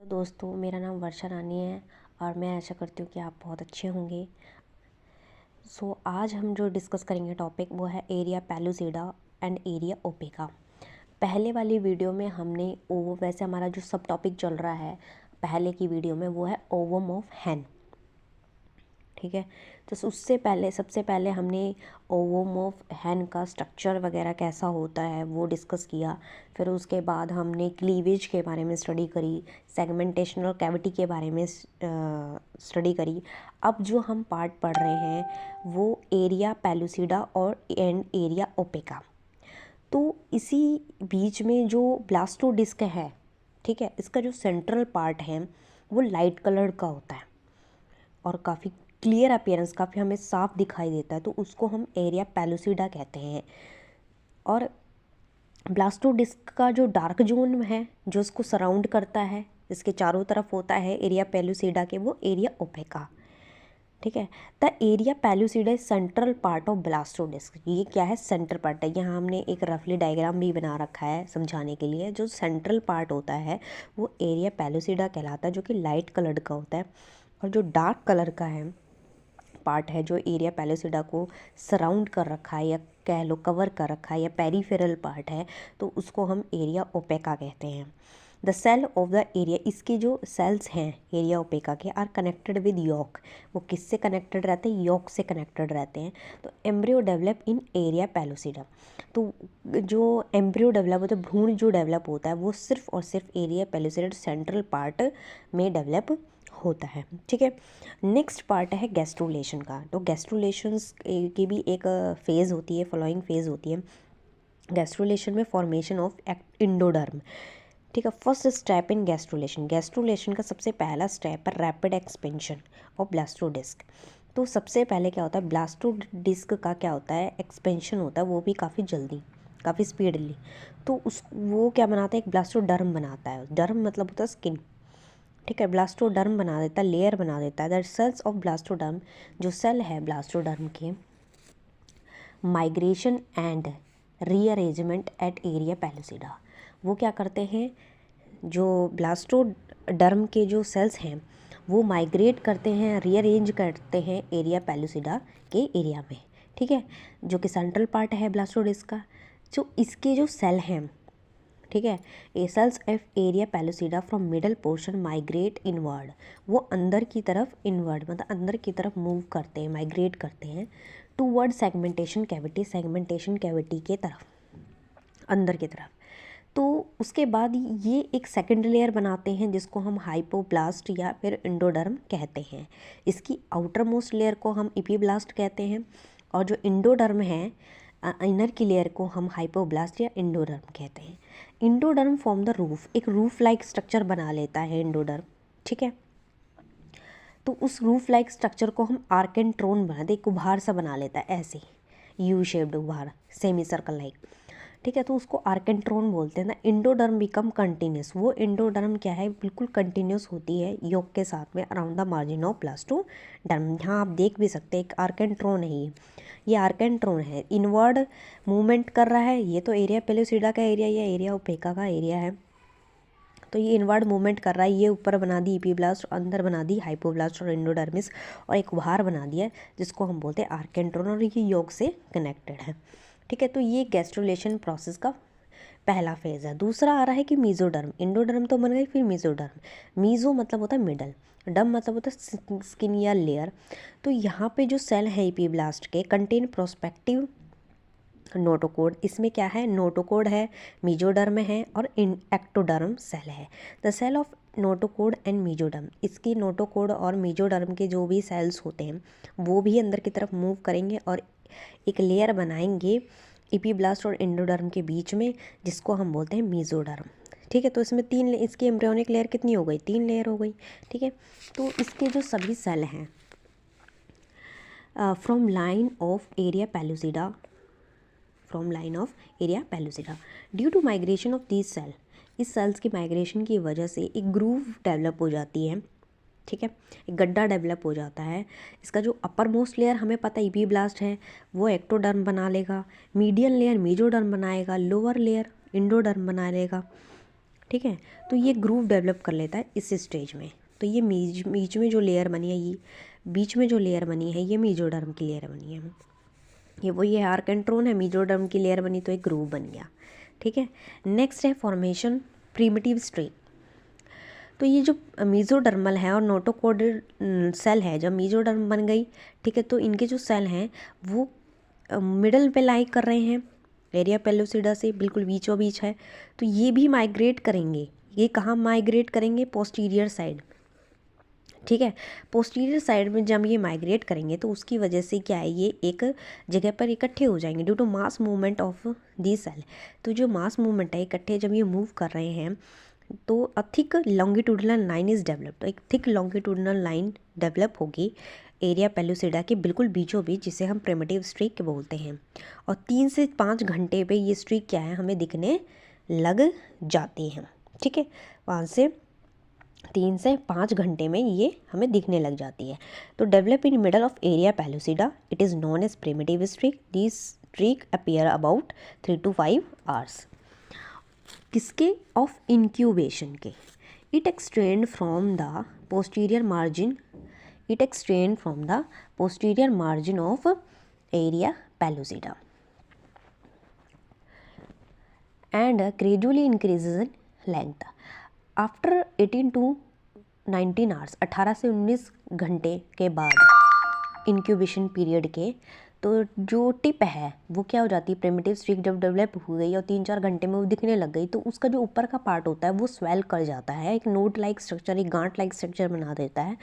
दोस्तों, मेरा नाम वर्षा रानी है और मैं आशा करती हूँ कि आप बहुत अच्छे होंगे। आज हम जो डिस्कस करेंगे टॉपिक वो है एरिया पेलुसिडा एंड एरिया ओपेका। पहले वाली वीडियो में हमने वैसे हमारा जो सब टॉपिक चल रहा है पहले की वीडियो में वो है ओवम ऑफ हैन, ठीक है। तो उससे पहले सबसे पहले हमने ओवम ऑफ हैन का स्ट्रक्चर वगैरह कैसा होता है वो डिस्कस किया। फिर उसके बाद हमने क्लीवेज के बारे में स्टडी करी, सेगमेंटेशन और कैविटी के बारे में स्टडी करी। अब जो हम पार्ट पढ़ रहे हैं वो एरिया पेलुसिडा और एरिया ओपेका। तो इसी बीच में जो ब्लास्टोडिस्क है, ठीक है, इसका जो सेंट्रल पार्ट है वो लाइट कलर का होता है और काफ़ी क्लियर अपीयरेंस, काफ़ी हमें साफ दिखाई देता है, तो उसको हम एरिया पेलुसिडा कहते हैं। और ब्लास्टोडिस्क का जो डार्क जोन है जो इसको सराउंड करता है, इसके चारों तरफ होता है एरिया पेलुसिडा के, वो एरिया ओपेका, ठीक है। The area pellucida is central part of blastodisc. ये क्या है? सेंट्रल पार्ट है। यहाँ हमने एक रफली डायग्राम भी बना रखा है समझाने के लिए। जो सेंट्रल पार्ट होता है वो एरिया पेलुसिडा कहलाता है, जो कि लाइट कलर का होता है। और जो डार्क कलर का है पार्ट है जो एरिया पेलुसिडा को सराउंड कर रखा है या कह लो कवर कर रखा है या पेरीफेरल पार्ट है, तो उसको हम एरिया ओपेका कहते हैं। The cell of the area, इसके जो सेल्स हैं एरिया ओपेका के आर कनेक्टेड विद यॉक। वो किससे कनेक्टेड रहते हैं? यॉक से कनेक्टेड रहते हैं। तो embryo develop in area pellucida. तो जो एम्ब्रियो डेवलप होता है, भ्रूण जो डेवलप होता है वो सिर्फ और सिर्फ एरिया पेलुसिडा सेंट्रल पार्ट में डेवलप होता है, ठीक है। नेक्स्ट पार्ट है गैस्ट्रुलेशन का। तो गैस्ट्रुलेशंस की भी एक फेज़ होती है, फॉलोइंग फेज़ होती है। गैस्ट्रुलेशन में फॉर्मेशन ऑफ इंडोडर्म, ठीक है। First step in gastrulation, gastrulation का सबसे पहला स्टेप है रैपिड एक्सपेंशन ऑफ ब्लास्टोडिस्क। तो सबसे पहले क्या होता है, ब्लास्टोडिस्क का क्या होता है, एक्सपेंशन होता है, वो भी काफ़ी जल्दी, काफ़ी स्पीडली। तो वो क्या बनाता है, एक ब्लास्टोडर्म बनाता है। डर्म मतलब होता है स्किन, ठीक है। ब्लास्टोडर्म बना देता है, लेयर बना देता है। द सेल्स ऑफ ब्लास्टोडर्म, जो सेल है ब्लास्टोडर्म के, migration and rearrangement at area pellucida. वो क्या करते हैं, जो ब्लास्टोडर्म के जो सेल्स हैं वो माइग्रेट करते हैं, रीअरेंज करते हैं एरिया पेलुसिडा के एरिया में, ठीक है, जो कि सेंट्रल पार्ट है ब्लास्टोडिस्क का। जो इसके जो सेल हैं, ठीक है, a cells of area pellucida from middle portion migrate inward. वो अंदर की तरफ, इनवर्ड मतलब अंदर की तरफ मूव करते हैं, माइग्रेट करते हैं toward segmentation cavity, segmentation cavity के तरफ, अंदर की तरफ। तो उसके बाद ये एक सेकंड लेयर बनाते हैं जिसको हम हाइपोब्लास्ट या फिर इंडोडर्म कहते हैं। इसकी आउटर मोस्ट लेयर को हम इपीब्लास्ट कहते हैं और जो इंडोडर्म है इनर की लेयर को हम हाइपोब्लास्ट या इंडोडर्म कहते हैं। इंडोडर्म फॉर्म द रूफ, एक रूफ लाइक स्ट्रक्चर बना लेता है इंडोडर्म, ठीक है। तो उस रूफ लाइक स्ट्रक्चर को हम आर्केंट्रोन बना दे, एक उभार सा बना लेता है, ऐसे यू शेप्ड उभार, सेमी सर्कल लाइक, ठीक है। तो उसको आर्केंट्रोन बोलते हैं ना। इंडोडर्म बिकम कंटिन्यूस, वो इंडोडर्म क्या है, बिल्कुल कंटिन्यूस होती है योग के साथ में around the margin of blastoderm. यहाँ आप देख भी सकते हैं एक आर्केंट्रोन है, ये आर्केंट्रोन है, इनवर्ड मूवमेंट कर रहा है। ये तो एरिया पेलुसिडा का एरिया या एरिया ओपेका का एरिया है, तो ये इनवर्ड मूवमेंट कर रहा है। ये ऊपर बना दी इपीब्लास्ट, अंदर बना दी हाइपोब्लास्ट और इंडोडर्मिस, और एक उभार बना दिया जिसको हम बोलते हैं आर्केंट्रोन, और ये योग से कनेक्टेड है, ठीक है। तो ये गैस्ट्रुलेशन प्रोसेस का पहला फेज़ है। दूसरा आ रहा है कि मीजोडर्म, इंडोडर्म तो बन गई, फिर मीजोडर्म। मीजो मतलब होता है मिडल, डर्म मतलब होता है स्किन या लेयर। तो यहाँ पे जो सेल है इपीब्लास्ट के कंटेन प्रोस्पेक्टिव नोटोकोड, इसमें क्या है, नोटोकोड है, मीजोडर्म है और एक्टोडर्म सेल है। The cell of notochord and mesoderm, इसकी नोटोकोड और मीजोडर्म के जो भी सेल्स होते हैं वो भी अंदर की तरफ मूव करेंगे और एक लेयर बनाएंगे इपीब्लास्ट और इंडोडर्म के बीच में, जिसको हम बोलते हैं मीजोडर्म, ठीक है। तो इसमें इसकी एम्ब्रियोनिक लेयर कितनी हो गई, 3 लेयर हो गई, ठीक है। तो इसके जो सभी सेल हैं from line of area pellucida, from line of area pellucida due to migration of these cell, इस सेल्स की माइग्रेशन की वजह से एक ग्रूव डेवलप हो जाती है, ठीक है, एक गड्ढा डेवलप हो जाता है। इसका जो अपर मोस्ट लेयर हमें पता है इपीब्लास्ट है, वो एक्टोडर्म बना लेगा, मीडियन लेयर मीजोडर्म बनाएगा, लोअर लेयर इंडोडर्म बना लेगा, ठीक है। तो ये ग्रूव डेवलप कर लेता है इस स्टेज में। तो ये बीच में जो लेयर बनी है, ये बीच में जो लेयर बनी है ये मेसोडर्म की लेयर बनी है। ये वही है, आर्केंट्रोन है, मेसोडर्म की लेयर बनी तो एक ग्रूव बन गया। ठीक है। नेक्स्ट है फॉर्मेशन प्रिमिटिव स्ट्रेक। तो ये जो मेसोडर्मल है और नोटोकॉर्डल सेल है, जब मेसोडर्म बन गई, ठीक है, तो इनके जो सेल हैं वो मिडल पे लाई कर रहे हैं, एरिया पेलोसिडा से बिल्कुल बीचों बीच है। तो ये भी माइग्रेट करेंगे। ये कहाँ माइग्रेट करेंगे? Posterior side. ठीक है। पोस्टीरियर साइड में जब ये माइग्रेट करेंगे तो उसकी वजह से क्या है, ये एक जगह पर इकट्ठे हो जाएंगे due to mass movement of the cell. तो जो मास मूवमेंट है, इकट्ठे जब ये मूव कर रहे हैं तो a thick longitudinal line is develop. तो एक थिक लॉन्गिट्यूडनल लाइन डेवलप होगी एरिया पेलोसिडा के बिल्कुल बीचों बीच, जिसे हम प्रिमिटिव स्ट्रीक बोलते हैं। और 3 से 5 घंटे पे ये स्ट्रीक क्या है, हमें दिखने लग जाती हैं। ठीक है, 3 से 5 घंटे में ये हमें दिखने लग जाती है। तो develop in middle of area pellucida, it is known as primitive streak. This streak appear about 3 to 5 hours. किसके? ऑफ इंक्यूबेशन के। It extend from the posterior margin, it extend from the posterior margin of area pellucida and gradually increases in length after 18 to 19 hours. 18 से 19 घंटे के बाद incubation period के, तो जो tip है वो क्या हो जाती है, प्रिमिटिव स्ट्रीक जब डेवलप हो गई और 3-4 घंटे में वो दिखने लग गई, तो उसका जो ऊपर का पार्ट होता है वो स्वेल कर जाता है, एक नोड लाइक स्ट्रक्चर, एक गांठ लाइक स्ट्रक्चर बना देता है,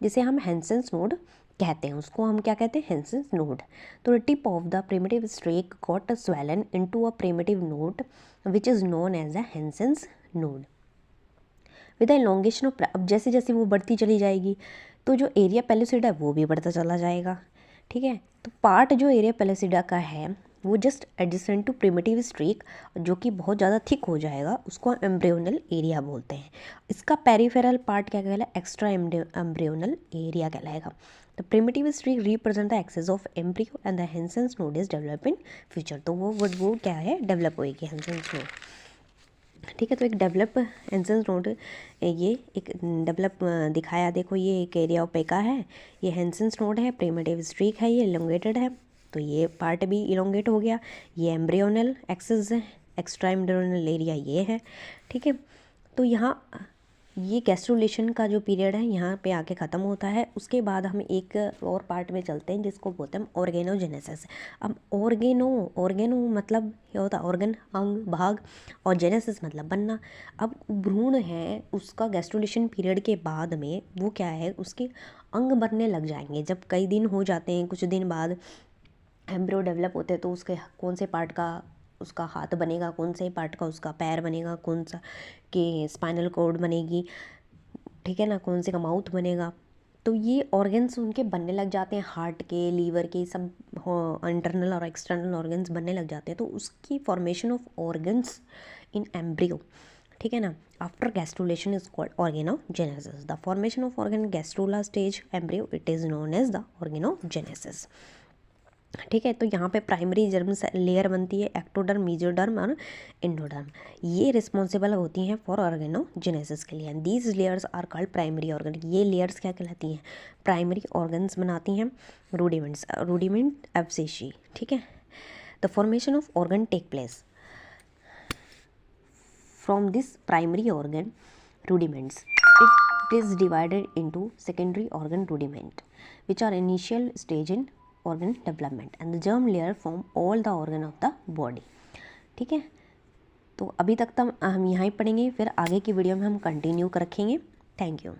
जिसे हम हेंसेंस नोड कहते हैं। उसको हम क्या कहते हैं? Hensen's node. तो tip of the primitive streak got swollen into a primitive node which is known as a Hensen's node with elongation of. अब जैसे जैसे वो बढ़ती चली जाएगी तो जो एरिया पेलोसिडा है वो भी बढ़ता चला जाएगा। ठीक है। तो पार्ट जो एरिया पेलोसिडा का है वो just adjacent to primitive streak, जो कि बहुत ज़्यादा थिक हो जाएगा, उसको एम्ब्रियोनल एरिया बोलते हैं। इसका पेरिफेरल पार्ट क्या कहलाएगा? एक्स्ट्रा एम्ब्रियोनल एरिया कहलाएगा। The primitive streak represent the axis of embryo and the Hensen's node is develop in future. तो वो क्या है? डेवलप होएगी हेंसेंस नोड। ठीक है। तो एक डेवलप हेंसेंस नोड, ये एक डेवलप दिखाया, देखो ये एक एरिया ओपेका है, ये हेंसेंस नोड है, प्रिमिटिव स्ट्रीक है, ये इलोंगेटेड है, तो ये पार्ट भी इलोंगेट हो गया। ये एम्ब्रियोनल एक्सेस है, एक्स्ट्रा एम्ब्रियोनल एरिया ये है। ठीक है। तो यहाँ ये गैस्ट्रुलेशन का जो पीरियड है यहाँ पे आके ख़त्म होता है। उसके बाद हम एक और पार्ट में चलते हैं जिसको बोलते हैं ऑर्गेनोजेनेसिस। अब ऑर्गेनो मतलब क्या होता है? ऑर्गन, अंग, भाग, और जेनेसिस मतलब बनना। अब भ्रूण है, उसका गैस्ट्रुलेशन पीरियड के बाद में वो क्या है, उसके अंग बनने लग जाएंगे। जब कई दिन हो जाते हैं, कुछ दिन बाद एम्ब्रियो डेवलप होते हैं, तो उसके कौन से पार्ट का उसका हाथ बनेगा, कौन से पार्ट का उसका पैर बनेगा, कौन सा के स्पाइनल कॉर्ड बनेगी, ठीक है ना, कौन से का माउथ बनेगा। तो ये ऑर्गन्स उनके बनने लग जाते हैं, हार्ट के, लीवर के, सब इंटरनल और एक्सटर्नल ऑर्गन्स बनने लग जाते हैं। तो उसकी formation of organs in embryo, ठीक है ना, after gastrulation is called organogenesis. The formation of organ gastrula stage embryo, it is known as the organogenesis. ठीक है। तो यहाँ पे प्राइमरी जर्म लेयर बनती है, एक्टोडर्म, मेसोडर्म और एंडोडर्म। ये रिस्पॉन्सिबल होती हैं फॉर ऑर्गेनोजेनेसिस के लिए। These layers are called primary organ. ये लेयर्स क्या कहलाती हैं? प्राइमरी ऑर्गन्स बनाती हैं। रूडिमेंट एब्सेशी। ठीक है। The formation of organ take place from this primary organ rudiments. It is divided into secondary organ rudiment which are initial stage in organ development and the germ layer form all the organ of the body। ठीक है। तो अभी तक हम यहाँ ही पढ़ेंगे, फिर आगे की वीडियो में हम कंटिन्यू रखेंगे। Thank you.